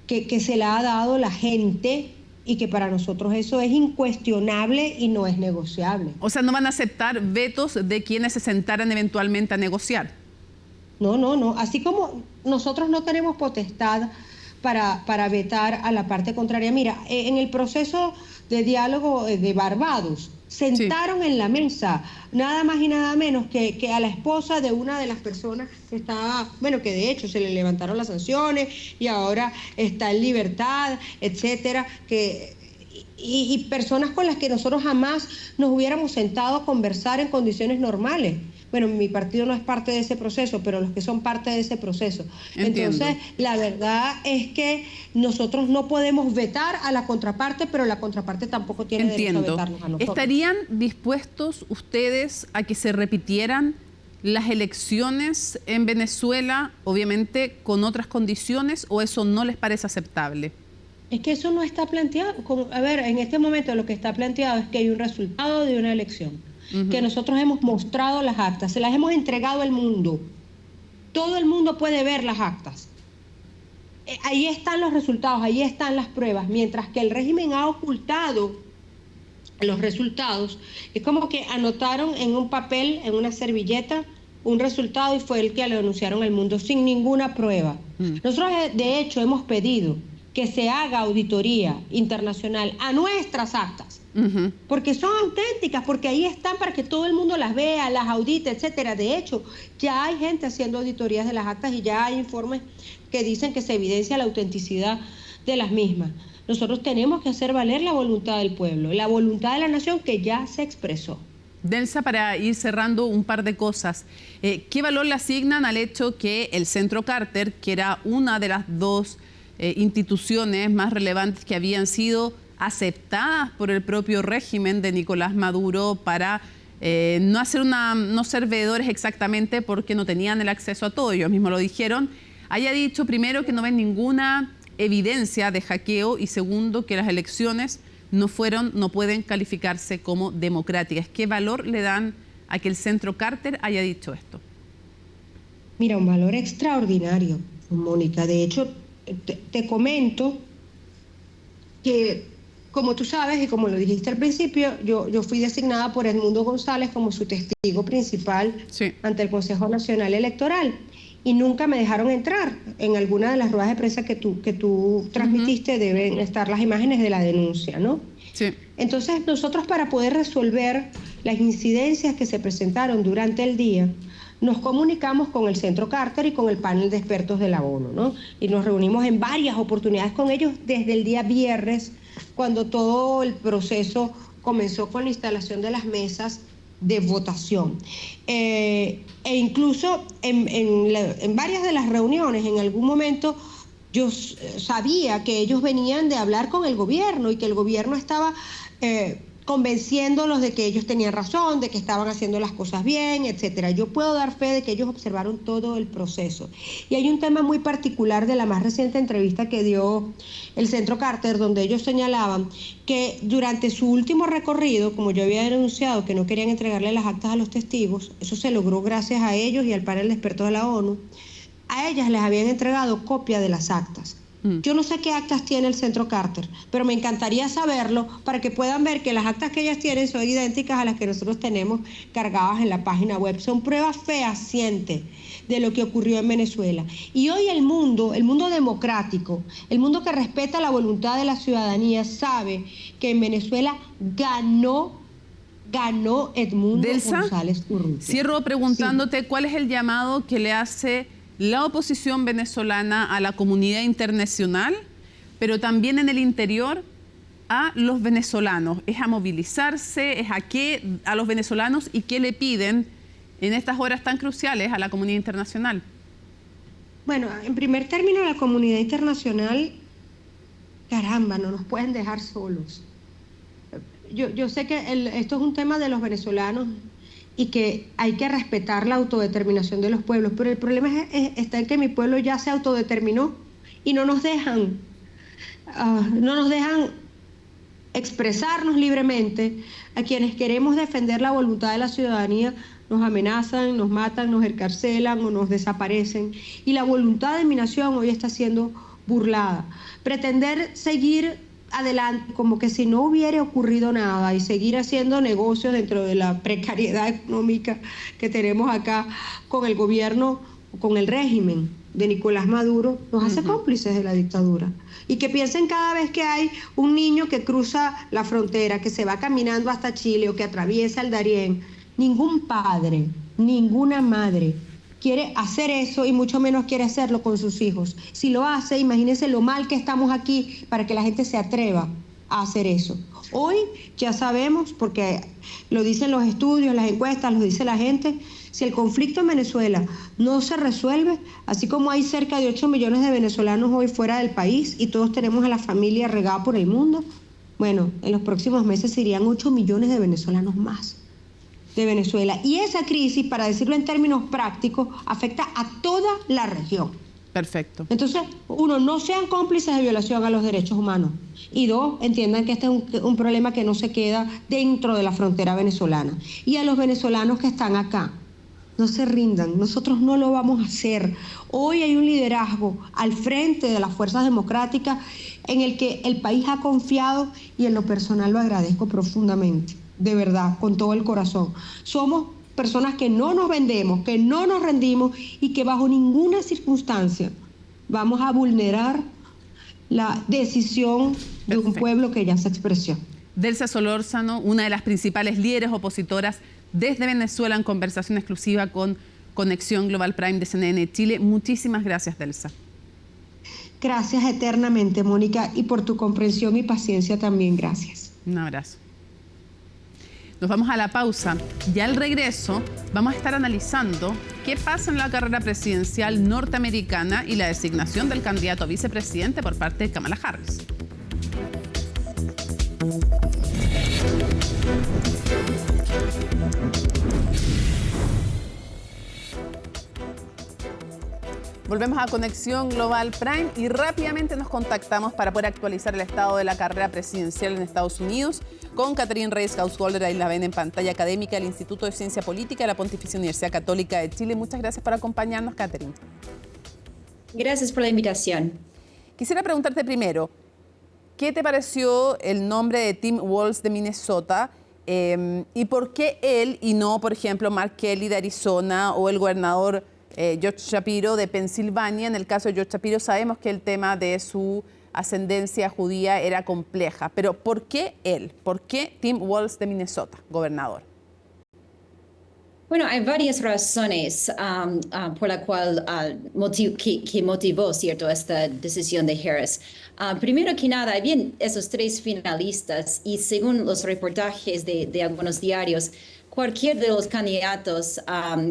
que se la ha dado la gente y que para nosotros eso es incuestionable y no es negociable. O sea, ¿no van a aceptar vetos de quienes se sentaran eventualmente a negociar? No. Así como nosotros no tenemos potestad para vetar a la parte contraria. Mira, en el proceso de diálogo de Barbados, sentaron en la mesa nada más y nada menos que a la esposa de una de las personas que estaba, bueno, que de hecho se le levantaron las sanciones y ahora está en libertad, etcétera, y personas con las que nosotros jamás nos hubiéramos sentado a conversar en condiciones normales. Bueno, mi partido no es parte de ese proceso, pero los que son parte de ese proceso. Entiendo. Entonces, la verdad es que nosotros no podemos vetar a la contraparte, pero la contraparte tampoco tiene derecho a vetarnos a nosotros. ¿Estarían dispuestos ustedes a que se repitieran las elecciones en Venezuela, obviamente con otras condiciones, o eso no les parece aceptable? Es que eso no está planteado. A ver, en este momento lo que está planteado es que hay un resultado de una elección. Que nosotros hemos mostrado las actas, se las hemos entregado al mundo. Todo el mundo puede ver las actas. Ahí están los resultados, ahí están las pruebas, mientras que el régimen ha ocultado los resultados. Es como que anotaron en un papel, en una servilleta, un resultado y fue el que lo anunciaron al mundo sin ninguna prueba. Nosotros, de hecho, hemos pedido que se haga auditoría internacional a nuestras actas. Porque son auténticas, porque ahí están para que todo el mundo las vea, las audite, etcétera. De hecho, ya hay gente haciendo auditorías de las actas y ya hay informes que dicen que se evidencia la autenticidad de las mismas. Nosotros tenemos que hacer valer la voluntad del pueblo, la voluntad de la nación que ya se expresó. Delsa, para ir cerrando un par de cosas, ¿qué valor le asignan al hecho que el Centro Carter, que era una de las dos instituciones más relevantes que habían sido aceptadas por el propio régimen de Nicolás Maduro para no ser veedores exactamente porque no tenían el acceso a todo, ellos mismos lo dijeron, haya dicho primero que no ven ninguna evidencia de hackeo y segundo que las elecciones no pueden calificarse como democráticas? ¿Qué valor le dan a que el Centro Carter haya dicho esto? Mira, un valor extraordinario, Mónica. De hecho, te comento que, como tú sabes y como lo dijiste al principio, yo fui designada por Edmundo González como su testigo principal ante el Consejo Nacional Electoral y nunca me dejaron entrar. En alguna de las ruedas de prensa que tú transmitiste deben estar las imágenes de la denuncia, ¿no? Sí. Entonces nosotros, para poder resolver las incidencias que se presentaron durante el día, nos comunicamos con el Centro Carter y con el panel de expertos de la ONU, ¿no? Y nos reunimos en varias oportunidades con ellos desde el día viernes, cuando todo el proceso comenzó con la instalación de las mesas de votación. E incluso en varias de las reuniones, en algún momento, yo sabía que ellos venían de hablar con el gobierno y que el gobierno estaba convenciéndolos de que ellos tenían razón, de que estaban haciendo las cosas bien, etcétera. Yo puedo dar fe de que ellos observaron todo el proceso. Y hay un tema muy particular de la más reciente entrevista que dio el Centro Carter, donde ellos señalaban que durante su último recorrido, como yo había denunciado que no querían entregarle las actas a los testigos, eso se logró gracias a ellos y al panel de expertos de la ONU, a ellas les habían entregado copia de las actas. Yo no sé qué actas tiene el Centro Carter, pero me encantaría saberlo para que puedan ver que las actas que ellas tienen son idénticas a las que nosotros tenemos cargadas en la página web. Son pruebas fehacientes de lo que ocurrió en Venezuela. Y hoy el mundo democrático, el mundo que respeta la voluntad de la ciudadanía, sabe que en Venezuela ganó Edmundo González Urrutia. Cierro preguntándote cuál es el llamado que le hace la oposición venezolana a la comunidad internacional, pero también en el interior a los venezolanos. ¿Es a movilizarse? ¿Es a los venezolanos? ¿Y qué le piden en estas horas tan cruciales a la comunidad internacional? Bueno, en primer término, la comunidad internacional, caramba, no nos pueden dejar solos. Yo sé que esto es un tema de los venezolanos y que hay que respetar la autodeterminación de los pueblos, pero el problema está en que mi pueblo ya se autodeterminó y no nos dejan expresarnos libremente. A quienes queremos defender la voluntad de la ciudadanía nos amenazan, nos matan, nos encarcelan o nos desaparecen. Y la voluntad de mi nación hoy está siendo burlada. Pretender seguir adelante como que si no hubiera ocurrido nada y seguir haciendo negocios dentro de la precariedad económica que tenemos acá con el gobierno, con el régimen de Nicolás Maduro, nos hace cómplices de la dictadura. Y que piensen cada vez que hay un niño que cruza la frontera, que se va caminando hasta Chile o que atraviesa el Darién, ningún padre, ninguna madre quiere hacer eso y mucho menos quiere hacerlo con sus hijos. Si lo hace, imagínense lo mal que estamos aquí para que la gente se atreva a hacer eso. Hoy ya sabemos, porque lo dicen los estudios, las encuestas, lo dice la gente, si el conflicto en Venezuela no se resuelve, así como hay cerca de 8 millones de venezolanos hoy fuera del país y todos tenemos a la familia regada por el mundo, bueno, en los próximos meses serían 8 millones de venezolanos más de Venezuela. Y esa crisis, para decirlo en términos prácticos, afecta a toda la región. Perfecto. Entonces, uno, no sean cómplices de violación a los derechos humanos. Y dos, entiendan que este es un problema que no se queda dentro de la frontera venezolana. Y a los venezolanos que están acá, no se rindan, nosotros no lo vamos a hacer. Hoy hay un liderazgo al frente de las fuerzas democráticas en el que el país ha confiado y en lo personal lo agradezco profundamente. De verdad, con todo el corazón. Somos personas que no nos vendemos, que no nos rendimos y que bajo ninguna circunstancia vamos a vulnerar la decisión de un pueblo que ya se expresó. Delsa Solórzano, una de las principales líderes opositoras desde Venezuela, en conversación exclusiva con Conexión Global Prime de CNN Chile. Muchísimas gracias, Delsa. Gracias eternamente, Mónica, y por tu comprensión y paciencia también. Gracias. Un abrazo. Nos vamos a la pausa y al regreso vamos a estar analizando qué pasa en la carrera presidencial norteamericana y la designación del candidato a vicepresidente por parte de Kamala Harris. Volvemos a Conexión Global Prime y rápidamente nos contactamos para poder actualizar el estado de la carrera presidencial en Estados Unidos con Catherine Reyes Householder. Ahí la ven en pantalla, académica del Instituto de Ciencia Política de la Pontificia Universidad Católica de Chile. Muchas gracias por acompañarnos, Catherine. Gracias por la invitación. Quisiera preguntarte primero, ¿qué te pareció el nombre de Tim Walz de Minnesota? ¿Y por qué él y no, por ejemplo, Mark Kelly de Arizona o el gobernador George Shapiro de Pensilvania? En el caso de George Shapiro sabemos que el tema de su ascendencia judía era compleja, pero ¿por qué él? ¿Por qué Tim Walz de Minnesota, gobernador? Bueno, hay varias razones por la cual que motivó, ¿cierto?, esta decisión de Harris. Primero que nada, habían esos 3 finalistas y según los reportajes de algunos diarios, cualquier de los candidatos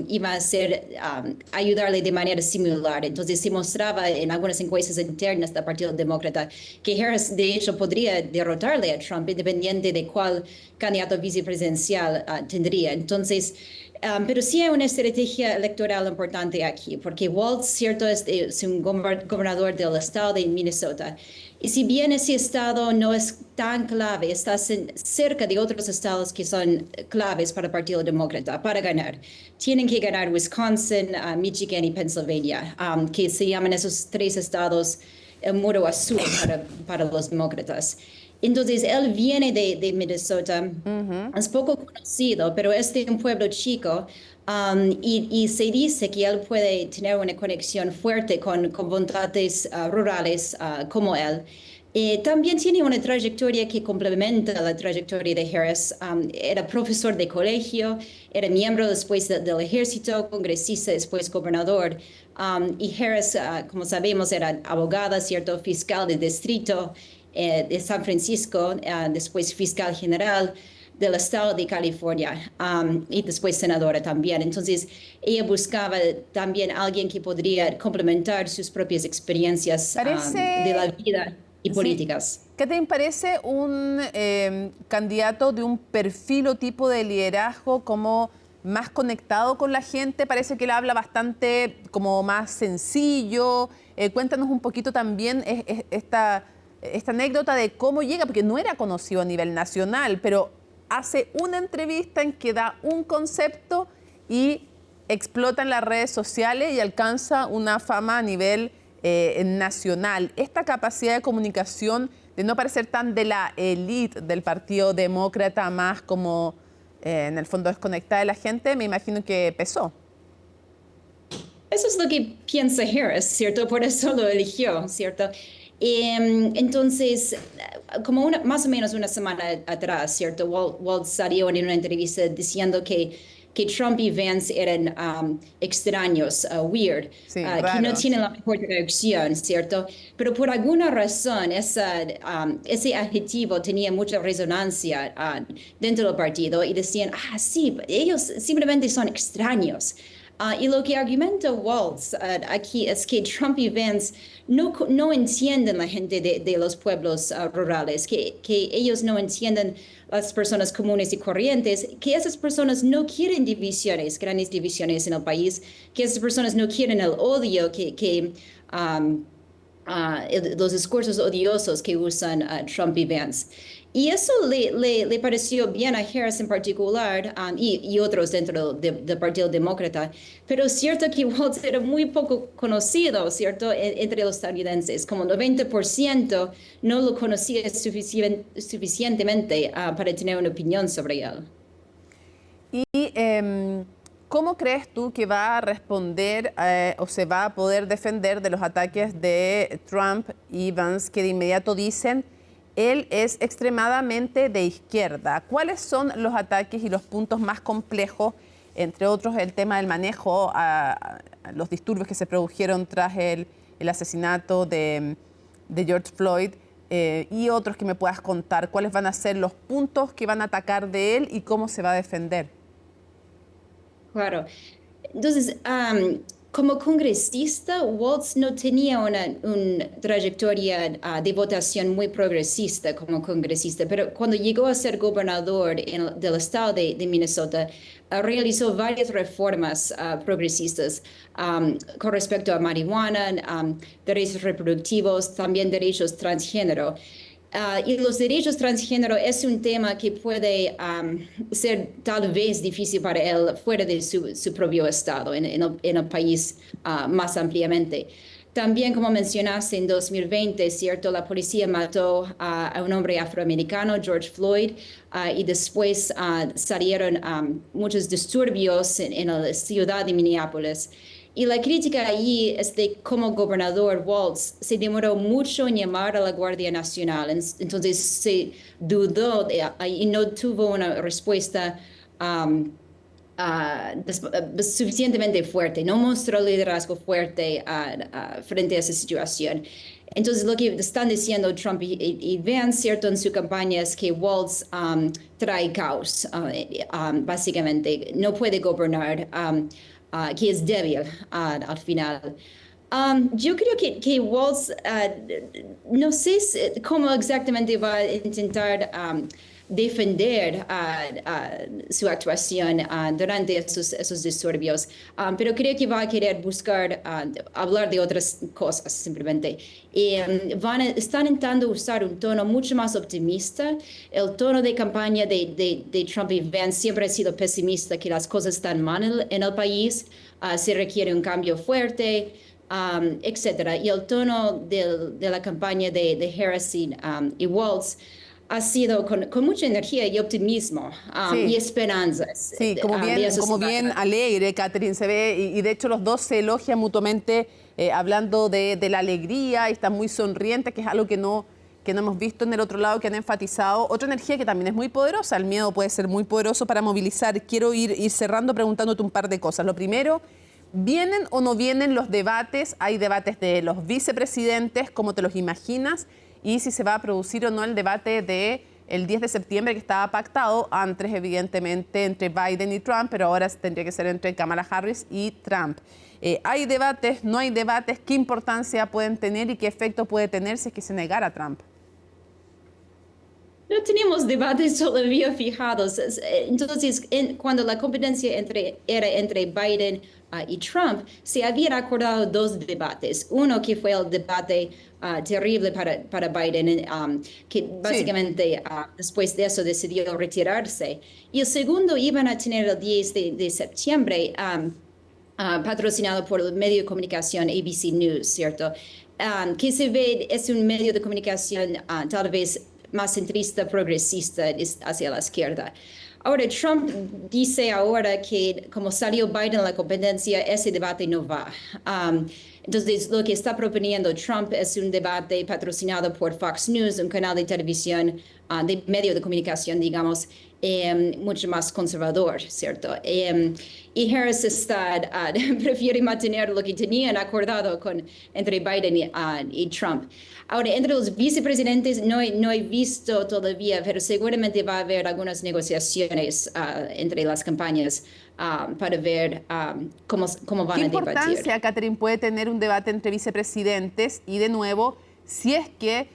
iba a ayudarle de manera similar. Entonces se mostraba en algunas encuestas internas del Partido Demócrata que Harris, de hecho, podría derrotarle a Trump independiente de cuál candidato vicepresidencial tendría. Entonces, pero sí hay una estrategia electoral importante aquí, porque Walz, cierto, es un gobernador del estado de Minnesota. Y si bien ese estado no es tan clave, está cerca de otros estados que son claves para el Partido Demócrata para ganar. Tienen que ganar Wisconsin, Michigan y Pennsylvania, que se llaman esos 3 estados el muro azul para los demócratas. Entonces, él viene de Minnesota, es poco conocido, pero es de un pueblo chico, Y se dice que él puede tener una conexión fuerte con votantes rurales como él. También tiene una trayectoria que complementa la trayectoria de Harris. Era profesor de colegio, era miembro después del ejército, congresista, después gobernador. Y Harris, como sabemos, era abogada, ¿cierto? Fiscal de distrito de San Francisco, después fiscal general del estado de California y después senadora también. Entonces, ella buscaba también a alguien que podría complementar sus propias experiencias de la vida y políticas. Sí. ¿Qué te parece un candidato de un perfil o tipo de liderazgo como más conectado con la gente? Parece que él habla bastante como más sencillo. Cuéntanos un poquito también esta anécdota de cómo llega, porque no era conocido a nivel nacional, pero hace una entrevista en que da un concepto y explota en las redes sociales y alcanza una fama a nivel nacional. Esta capacidad de comunicación, de no parecer tan de la élite del Partido Demócrata, más como en el fondo desconectada de la gente, me imagino que pesó. Eso es lo que piensa Harris, ¿cierto? Por eso lo eligió, ¿cierto? Entonces, como más o menos una semana atrás, ¿cierto? Walt salió en una entrevista diciendo que Trump y Vance eran extraños, weird, sí, que no tienen la mejor traducción, ¿cierto? Pero por alguna razón ese adjetivo tenía mucha resonancia dentro del partido y decían, sí, ellos simplemente son extraños. Y lo que argumenta Waltz aquí es que Trump y Vance no entienden la gente de los pueblos rurales, que ellos no entienden las personas comunes y corrientes, que esas personas no quieren divisiones, grandes divisiones en el país, que esas personas no quieren el odio, los discursos odiosos que usan Trump y Vance. Y eso le pareció bien a Harris en particular y otros dentro del Partido Demócrata. Pero es cierto que Waltz era muy poco conocido, ¿cierto?, entre los estadounidenses. Como 90% no lo conocía suficientemente para tener una opinión sobre él. Y ¿cómo crees tú que va a responder o se va a poder defender de los ataques de Trump y Vance, que de inmediato dicen él es extremadamente de izquierda? ¿Cuáles son los ataques y los puntos más complejos, entre otros el tema del manejo a los disturbios que se produjeron tras el asesinato de George Floyd y otros que me puedas contar? ¿Cuáles van a ser los puntos que van a atacar de él y cómo se va a defender? Claro. Entonces, como congresista, Waltz no tenía una trayectoria de votación muy progresista como congresista, pero cuando llegó a ser gobernador del estado de Minnesota, realizó varias reformas progresistas con respecto a marihuana, derechos reproductivos, también derechos transgénero. Y los derechos transgénero es un tema que puede ser tal vez difícil para él fuera de su propio estado, en el país más ampliamente. También, como mencionaste, en 2020, ¿cierto?, la policía mató a un hombre afroamericano, George Floyd, y después salieron muchos disturbios en la ciudad de Minneapolis. Y la crítica allí es de cómo gobernador Waltz se demoró mucho en llamar a la Guardia Nacional. Entonces se dudó y no tuvo una respuesta suficientemente fuerte, no mostró liderazgo fuerte frente a esa situación. Entonces lo que están diciendo Trump y Vance, ¿cierto?, en su campaña es que Waltz trae caos, básicamente. No puede gobernar. Que es débil al final. Yo creo que Waltz, no sé cómo exactamente va a intentar defender su actuación durante esos disturbios, pero creo que va a querer buscar hablar de otras cosas simplemente. Están intentando usar un tono mucho más optimista. El tono de campaña de Trump y Vance siempre ha sido pesimista, que las cosas están mal en el país, se requiere un cambio fuerte, etc. Y el tono de la campaña de Harris y Waltz ha sido con mucha energía y optimismo y esperanzas. Sí, como bien alegre, Catherine, se ve, y de hecho los dos se elogian mutuamente hablando de la alegría y están muy sonrientes, que es algo que no hemos visto en el otro lado, que han enfatizado. Otra energía que también es muy poderosa, el miedo puede ser muy poderoso para movilizar. Quiero ir cerrando preguntándote un par de cosas. Lo primero, ¿vienen o no vienen los debates? Hay debates de los vicepresidentes, ¿cómo te los imaginas? Y si se va a producir o no el debate del 10 de septiembre que estaba pactado, antes evidentemente entre Biden y Trump, pero ahora tendría que ser entre Kamala Harris y Trump. ¿Hay debates, no hay debates? ¿Qué importancia pueden tener y qué efecto puede tener si es que se negara Trump? No tenemos debates todavía fijados. Entonces, cuando la competencia era entre Biden y Trump, se habían acordado dos debates. Uno que fue el debate terrible para Biden, que básicamente después de eso decidió retirarse. Y el segundo iban a tener el 10 de septiembre, patrocinado por el medio de comunicación ABC News, ¿cierto? Que se ve, es un medio de comunicación tal vez más centrista, progresista hacia la izquierda. Ahora, Trump dice ahora que como salió Biden en la competencia, ese debate no va. Entonces, lo que está proponiendo Trump es un debate patrocinado por Fox News, un canal de televisión, de medio de comunicación, digamos, mucho más conservador, ¿cierto? Y Harris prefiere mantener lo que tenían acordado entre Biden y Trump. Ahora, entre los vicepresidentes no he visto todavía, pero seguramente va a haber algunas negociaciones entre las campañas para ver cómo van a debatir. ¿Qué importancia, Catherine, puede tener un debate entre vicepresidentes? Y de nuevo, si es que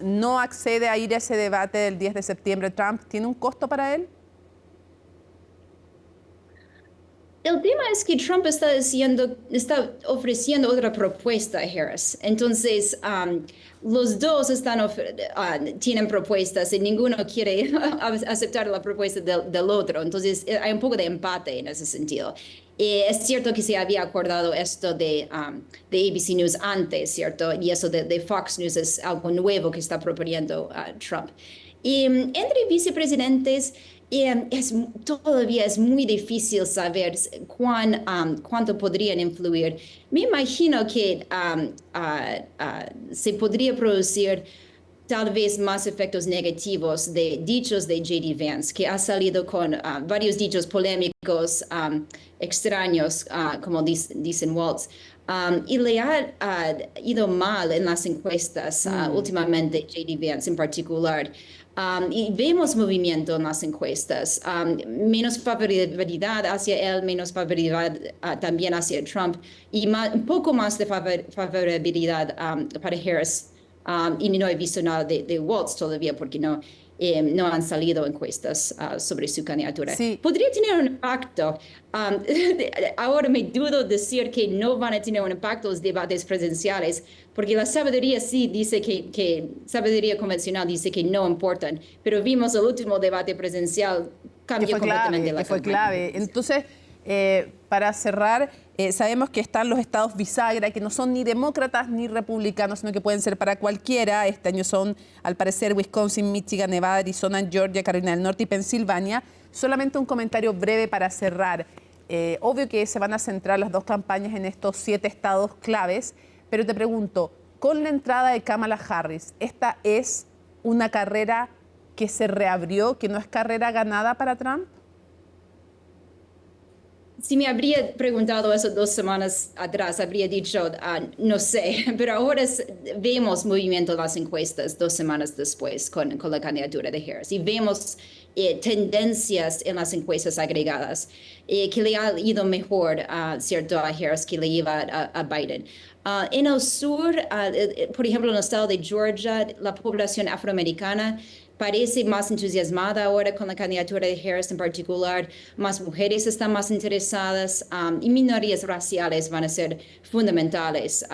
no accede a ir a ese debate del 10 de septiembre, Trump, ¿tiene un costo para él? El tema es que Trump está ofreciendo otra propuesta a Harris. Entonces, los dos tienen propuestas y ninguno quiere aceptar la propuesta del otro. Entonces, hay un poco de empate en ese sentido. Es cierto que se había acordado esto de ABC News antes, ¿cierto? Y eso de Fox News es algo nuevo que está proponiendo Trump. Y entre vicepresidentes, todavía es muy difícil saber cuánto podrían influir. Me imagino que se podría producir tal vez más efectos negativos de dichos de J.D. Vance, que ha salido con varios dichos polémicos, extraños, como dicen Waltz. Y le ha ido mal en las encuestas últimamente, J.D. Vance en particular. Y vemos movimiento en las encuestas, menos favorabilidad hacia él, menos favorabilidad también hacia Trump y un poco más de favorabilidad para Harris. Y no he visto nada de Waltz todavía porque no han salido encuestas sobre su candidatura. Sí. Podría tener un impacto. Ahora me dudo decir que no van a tener un impacto los debates presidenciales, porque la sabiduría sí dice que sabiduría convencional dice que no importan, pero vimos el último debate presidencial cambió completamente la campaña. Fue clave. Entonces, para cerrar, sabemos que están los estados bisagra, que no son ni demócratas ni republicanos, sino que pueden ser para cualquiera. Este año son, al parecer, Wisconsin, Michigan, Nevada, Arizona, Georgia, Carolina del Norte y Pensilvania. Solamente un comentario breve para cerrar. Obvio que se van a centrar las dos campañas en estos 7 estados claves, pero te pregunto, con la entrada de Kamala Harris, ¿esta es una carrera que se reabrió, que no es carrera ganada para Trump? Si me habría preguntado eso 2 semanas atrás, habría dicho, no sé, pero ahora vemos movimiento en las encuestas 2 semanas después con la candidatura de Harris y vemos tendencias en las encuestas agregadas que le ha ido mejor, ¿cierto?, a Harris que le iba a Biden. En el sur, por ejemplo, en el estado de Georgia, la población afroamericana parece más entusiasmada ahora con la candidatura de Harris en particular. Más mujeres están más interesadas y minorías raciales van a ser fundamentales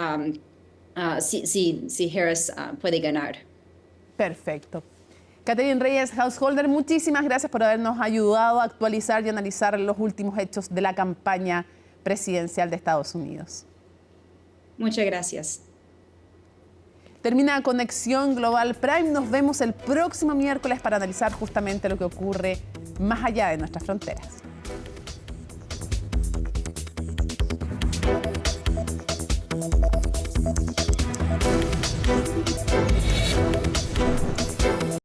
si Harris puede ganar. Perfecto. Catherine Reyes, Householder, muchísimas gracias por habernos ayudado a actualizar y analizar los últimos hechos de la campaña presidencial de Estados Unidos. Muchas gracias. Termina Conexión Global Prime. Nos vemos el próximo miércoles para analizar justamente lo que ocurre más allá de nuestras fronteras.